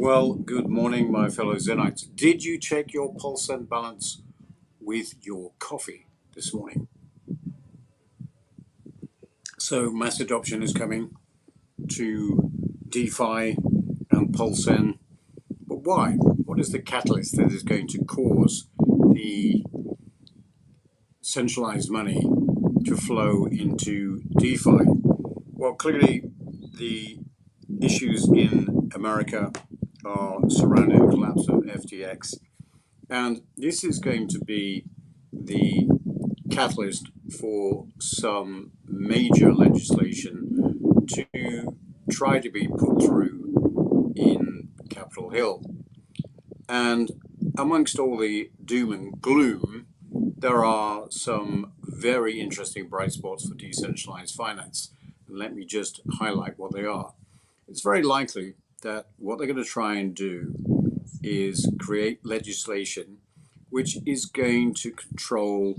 Well, good morning, my fellow Zenites. Did you check your pulse and balance with your coffee this morning? So, mass adoption is coming to DeFi and Pulsen. But why? What is the catalyst that is going to cause the centralized money to flow into DeFi? Well, clearly, the issues in America are surrounding the collapse of FTX. And this is going to be the catalyst for some major legislation to try to be put through in Capitol Hill. And amongst all the doom and gloom, there are some very interesting bright spots for decentralized finance. And let me just highlight what they are. It's very likely that what they're going to try and do is create legislation which is going to control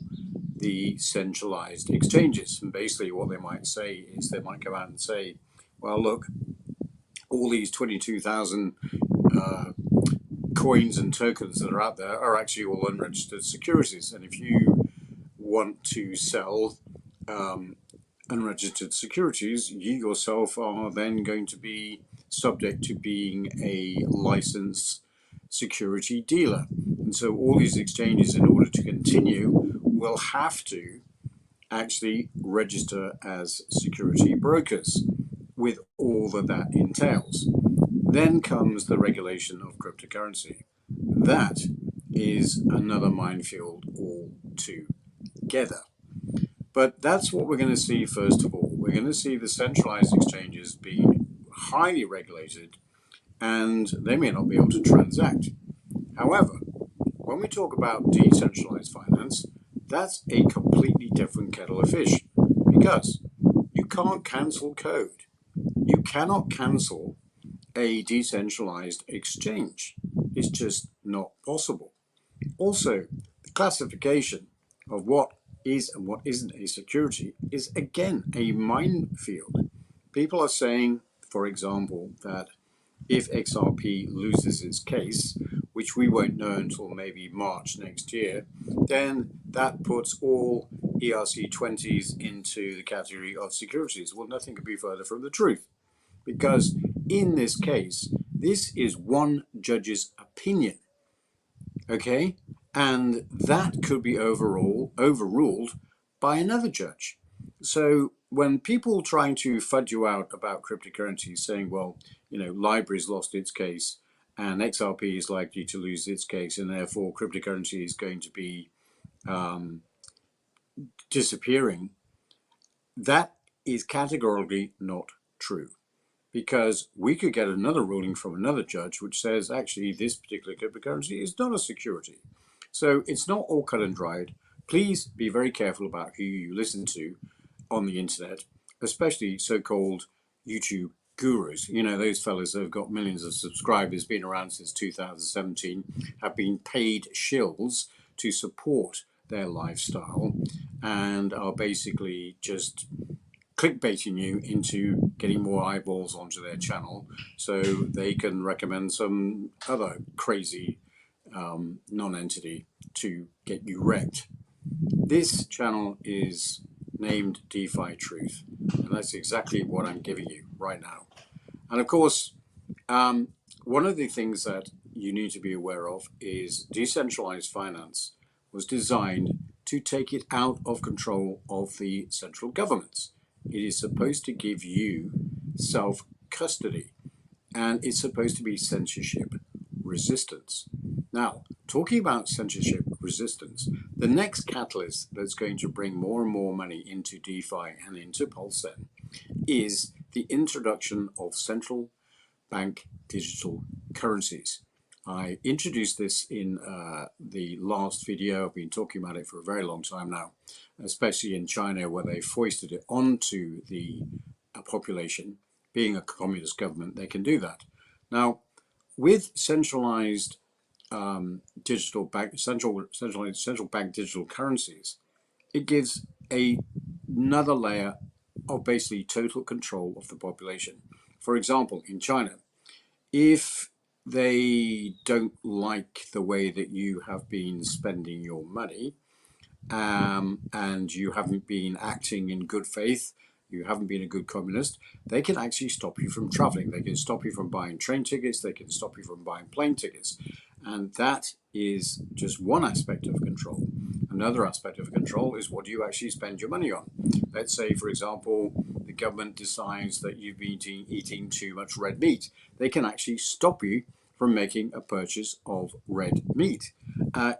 the centralized exchanges. And basically what they might say is they might come out and say, well, look, all these 22,000 coins and tokens that are out there are actually all unregistered securities. And if you want to sell unregistered securities, you yourself are then going to be subject to being a licensed security dealer. And so all these exchanges, in order to continue, will have to actually register as security brokers with all that entails. Then comes the regulation of cryptocurrency. That is another minefield altogether. But that's what we're going to see first of all. We're going to see the centralized exchanges being highly regulated, and they may not be able to transact. However, when we talk about decentralized finance, that's a completely different kettle of fish, because you can't cancel code. You cannot cancel a decentralized exchange. It's just not possible. Also, the classification of what is and what isn't a security is again a minefield. People are saying, for example, that if XRP loses its case, which we won't know until maybe March next year, then that puts all ERC20s into the category of securities. Well, nothing could be further from the truth, because in this case, this is one judge's opinion, okay? And that could be overruled by another judge. So when people trying to fudge you out about cryptocurrencies saying, well, Library's lost its case and XRP is likely to lose its case, and therefore cryptocurrency is going to be disappearing, that is categorically not true. Because we could get another ruling from another judge which says actually this particular cryptocurrency is not a security. So it's not all cut and dried. Please be very careful about who you listen to on the internet, especially so-called YouTube gurus. Those fellas that have got millions of subscribers, been around since 2017, have been paid shills to support their lifestyle and are basically just clickbaiting you into getting more eyeballs onto their channel so they can recommend some other crazy non-entity to get you wrecked. This channel is named DeFi Truth, and that's exactly what I'm giving you right now. And of course, one of the things that you need to be aware of is decentralized finance was designed to take it out of control of the central governments. It is supposed to give you self-custody, and it's supposed to be censorship resistance. Now, talking about censorship resistance, the next catalyst that's going to bring more and more money into DeFi and into Pulsen is the introduction of central bank digital currencies. I introduced this in the last video. I've been talking about it for a very long time now, especially in China, where they foisted it onto the population. Being a communist government, they can do that. Now, with centralized central bank digital currencies, it gives another layer of basically total control of the population. For example, in China, if they don't like the way that you have been spending your money, and you haven't been acting in good faith, you haven't been a good communist, they can actually stop you from traveling. They can stop you from buying train tickets. They can stop you from buying plane tickets. And that is just one aspect of control. Another aspect of control is what do you actually spend your money on. Let's say, for example, the government decides that you've been eating too much red meat. They can actually stop you from making a purchase of red meat.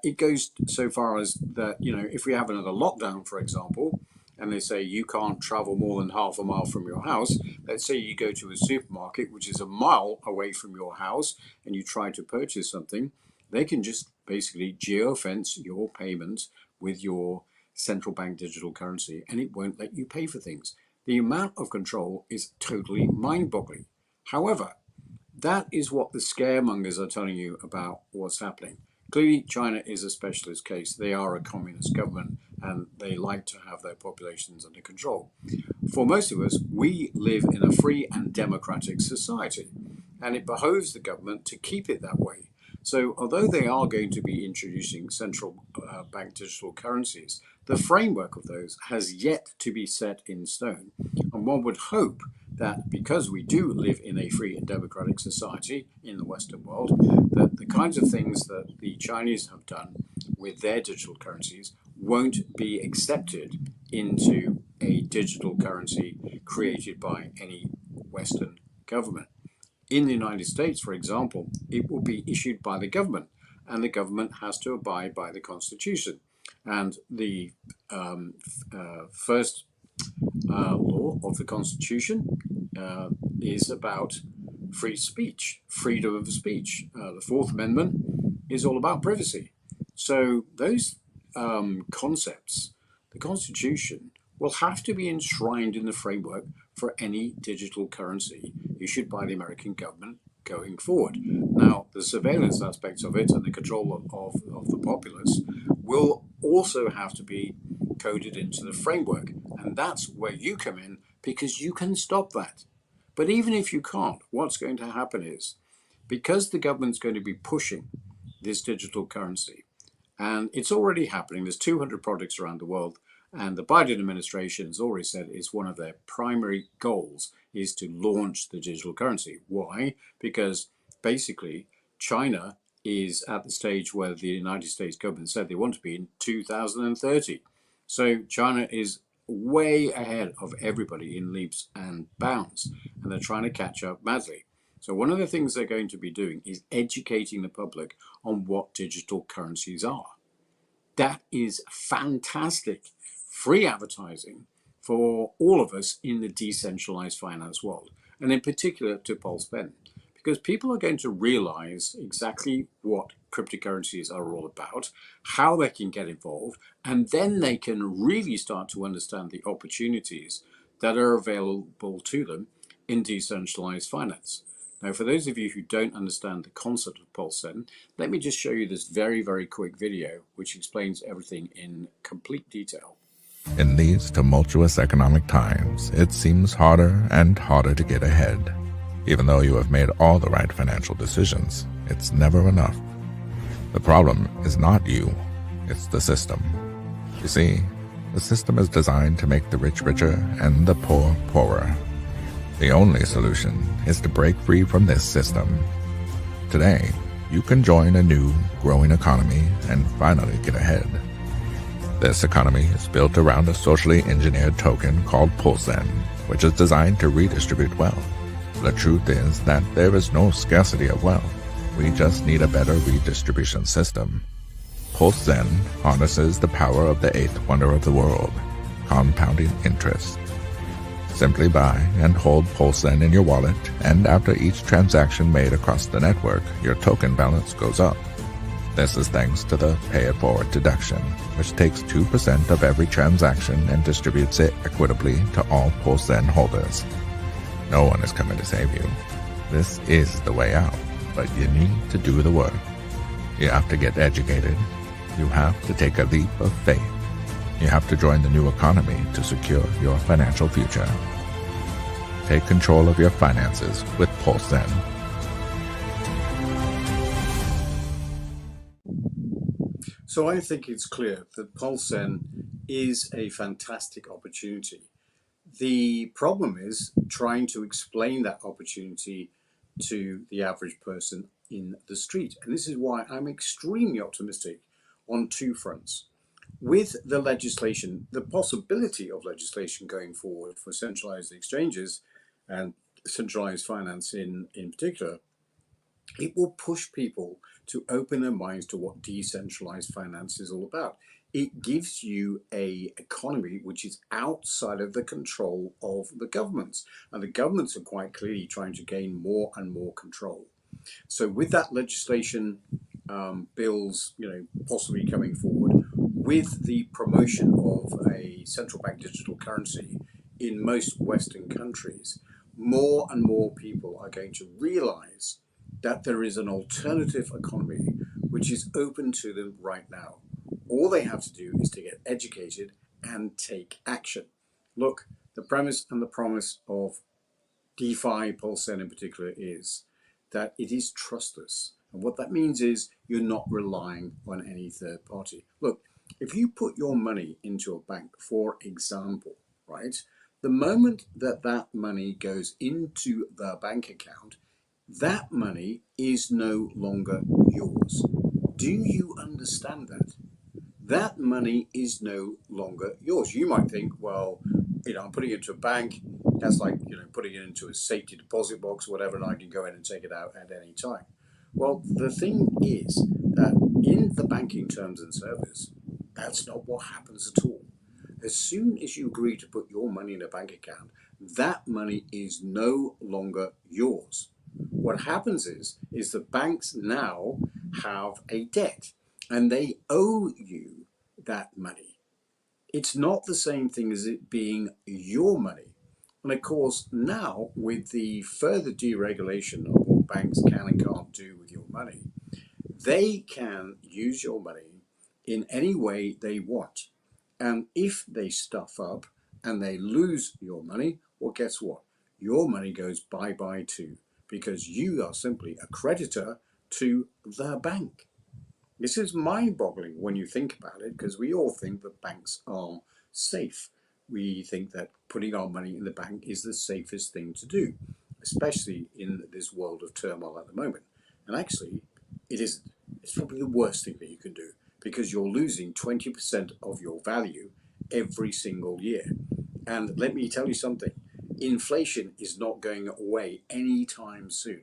It goes so far as that, if we have another lockdown, for example, and they say you can't travel more than half a mile from your house. Let's say you go to a supermarket, which is a mile away from your house, and you try to purchase something. They can just basically geofence your payment with your central bank digital currency, and it won't let you pay for things. The amount of control is totally mind-boggling. However, that is what the scaremongers are telling you about what's happening. Clearly, China is a specialist case. They are a communist government, and they like to have their populations under control. For most of us, we live in a free and democratic society, and it behoves the government to keep it that way. So although they are going to be introducing central bank digital currencies, the framework of those has yet to be set in stone. And one would hope that because we do live in a free and democratic society in the Western world, that the kinds of things that the Chinese have done with their digital currencies won't be accepted into a digital currency created by any Western government. In the United States, for example, it will be issued by the government, and the government has to abide by the Constitution. And the first law of the Constitution is about free speech, freedom of speech. The Fourth Amendment is all about privacy. So those concepts, the Constitution, will have to be enshrined in the framework for any digital currency issued by the American government going forward. Now, the surveillance aspects of it and the control of the populace will also have to be coded into the framework. And that's where you come in, because you can stop that. But even if you can't, what's going to happen is, because the government's going to be pushing this digital currency, and it's already happening, there's 200 projects around the world, and the Biden administration has already said it's one of their primary goals is to launch the digital currency. Why? Because basically China is at the stage where the United States government said they want to be in 2030. So China is way ahead of everybody in leaps and bounds, and they're trying to catch up madly. So one of the things they're going to be doing is educating the public on what digital currencies are. That is fantastic free advertising for all of us in the decentralized finance world, and in particular to Pulse Ben, because people are going to realize exactly what cryptocurrencies are all about, how they can get involved, and then they can really start to understand the opportunities that are available to them in decentralized finance. Now, for those of you who don't understand the concept of Pulse Ben, let me just show you this very, very quick video which explains everything in complete detail. In these tumultuous economic times, it seems harder and harder to get ahead. Even though you have made all the right financial decisions, it's never enough. The problem is not you, it's the system. You see, the system is designed to make the rich richer and the poor poorer. The only solution is to break free from this system. Today, you can join a new, growing economy and finally get ahead. This economy is built around a socially engineered token called PulseN, which is designed to redistribute wealth. The truth is that there is no scarcity of wealth. We just need a better redistribution system. PulseN harnesses the power of the eighth wonder of the world, compounding interest. Simply buy and hold PulseN in your wallet, and after each transaction made across the network, your token balance goes up. This is thanks to the Pay It Forward deduction, which takes 2% of every transaction and distributes it equitably to all PulseN holders. No one is coming to save you. This is the way out, but you need to do the work. You have to get educated. You have to take a leap of faith. You have to join the new economy to secure your financial future. Take control of your finances with PulseN. So I think it's clear that Polsen is a fantastic opportunity. The problem is trying to explain that opportunity to the average person in the street. And this is why I'm extremely optimistic on two fronts. With the legislation, the possibility of legislation going forward for centralized exchanges and centralized finance in particular, it will push people to open their minds to what decentralized finance is all about. It gives you a economy which is outside of the control of the governments, and the governments are quite clearly trying to gain more and more control. So with that legislation, bills, possibly coming forward, with the promotion of a central bank digital currency in most Western countries, more and more people are going to realize that there is an alternative economy which is open to them right now. All they have to do is to get educated and take action. Look, the premise and the promise of DeFi, Pulsen in particular, is that it is trustless. And what that means is you're not relying on any third party. Look, if you put your money into a bank, for example, right, the moment that that money goes into the bank account, that money is no longer yours. Do you understand that? That money is no longer yours. You might think, well, I'm putting it into a bank. That's like, putting it into a safety deposit box, whatever, and I can go in and take it out at any time. Well, the thing is that in the banking terms and service, that's not what happens at all. As soon as you agree to put your money in a bank account, that money is no longer yours. What happens is the banks now have a debt and they owe you that money. It's not the same thing as it being your money. And of course, now with the further deregulation of what banks can and can't do with your money, they can use your money in any way they want. And if they stuff up and they lose your money, well, guess what? Your money goes bye-bye too, because you are simply a creditor to the bank. This is mind-boggling when you think about it, because we all think that banks are safe. We think that putting our money in the bank is the safest thing to do, especially in this world of turmoil at the moment. And actually, it isn't. It's probably the worst thing that you can do, because you're losing 20% of your value every single year. And let me tell you something, inflation is not going away anytime soon.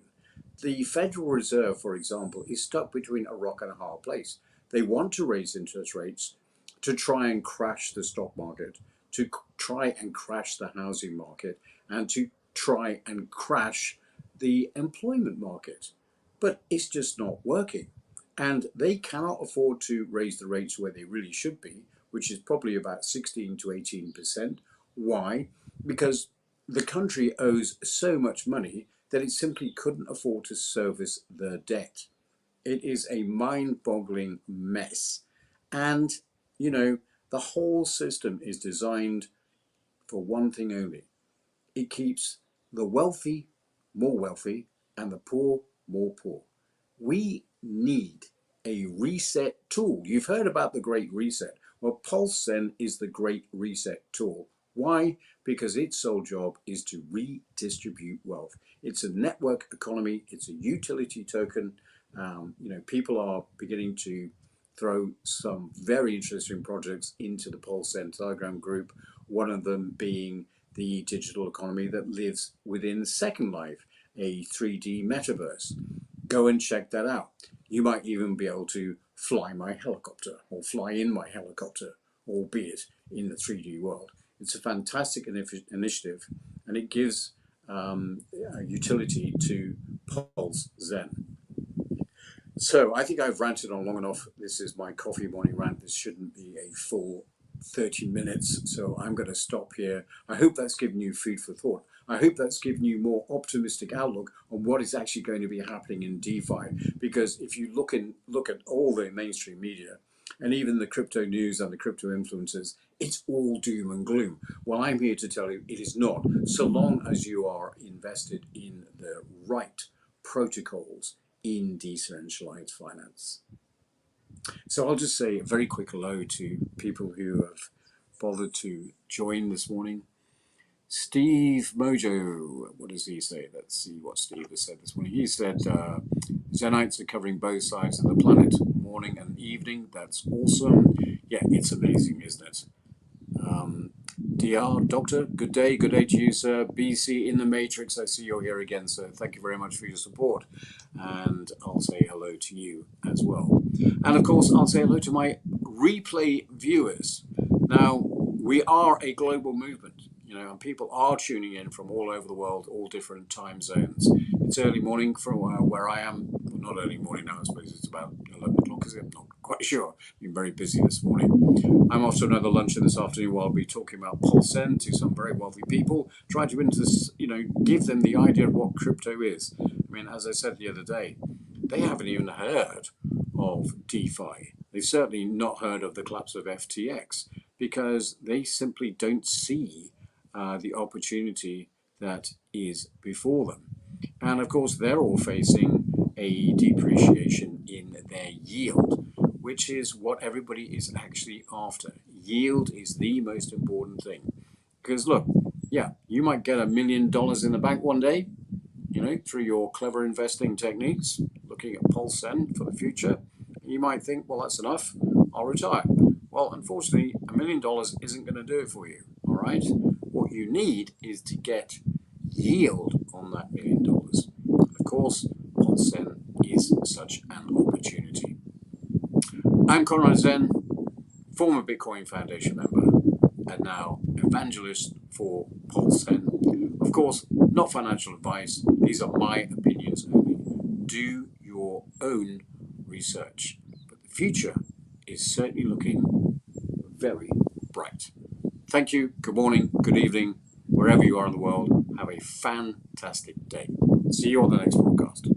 The Federal Reserve, for example, is stuck between a rock and a hard place. They want to raise interest rates to try and crash the stock market, to try and crash the housing market, and to try and crash the employment market. But it's just not working. And they cannot afford to raise the rates where they really should be, which is probably about 16 to 18%. Why? Because the country owes so much money that it simply couldn't afford to service the debt. It is a mind-boggling mess. And, the whole system is designed for one thing only. It keeps the wealthy more wealthy and the poor more poor. We need a reset tool. You've heard about the Great Reset. Well, PulseSend is the Great Reset tool. Why? Because its sole job is to redistribute wealth. It's a network economy. It's a utility token. People are beginning to throw some very interesting projects into the PulseSend Telegram group. One of them being the digital economy that lives within Second Life, a 3D metaverse. Go and check that out. You might even be able to fly my helicopter or fly in my helicopter, albeit in the 3D world. It's a fantastic initiative, and it gives utility to Pulse Zen. So I think I've ranted on long enough. This is my coffee morning rant. This shouldn't be a full 30 minutes, so I'm going to stop here. I hope that's given you food for thought. I hope that's given you more optimistic outlook on what is actually going to be happening in DeFi, because if you look at all the mainstream media and even the crypto news and the crypto influencers, it's all doom and gloom. Well, I'm here to tell you it is not, so long as you are invested in the right protocols in decentralized finance. So I'll just say a very quick hello to people who have bothered to join this morning. Steve Mojo, what does he say? Let's see what Steve has said this morning. He said, Zenites are covering both sides of the planet, morning and evening. That's awesome. Yeah, it's amazing, isn't it? DR, Doctor, good day to you, sir. BC in the Matrix, I see you're here again, sir. Thank you very much for your support. And I'll say hello to you as well. And of course, I'll say hello to my replay viewers. Now, we are a global movement, and people are tuning in from all over the world, all different time zones. It's early morning from where I am. Well, not early morning now, I suppose it's about 11 o'clock, is it? I'm not quite sure. I've been very busy this morning. I'm off to another luncheon this afternoon where I'll be talking about Pulsen to some very wealthy people, trying to give them the idea of what crypto is. I mean, as I said the other day, they haven't even heard of DeFi. They've certainly not heard of the collapse of FTX because they simply don't see the opportunity that is before them. And of course, they're all facing a depreciation in their yield, which is what everybody is actually after. Yield is the most important thing. Because look, yeah, you might get $1 million in the bank one day, through your clever investing techniques, looking at Pulsen for the future. You might think, well, that's enough, I'll retire. Well, unfortunately, $1 million isn't going to do it for you, all right? What you need is to get yield on that $1 million. And of course, Pulsen is such an opportunity. I'm Conrad Zen, former Bitcoin Foundation member, and now evangelist for Pulsen. Of course, not financial advice. These are my opinions only. Do your own research. But the future is certainly looking very bright. Thank you. Good morning. Good evening. Wherever you are in the world, have a fantastic day. See you on the next broadcast.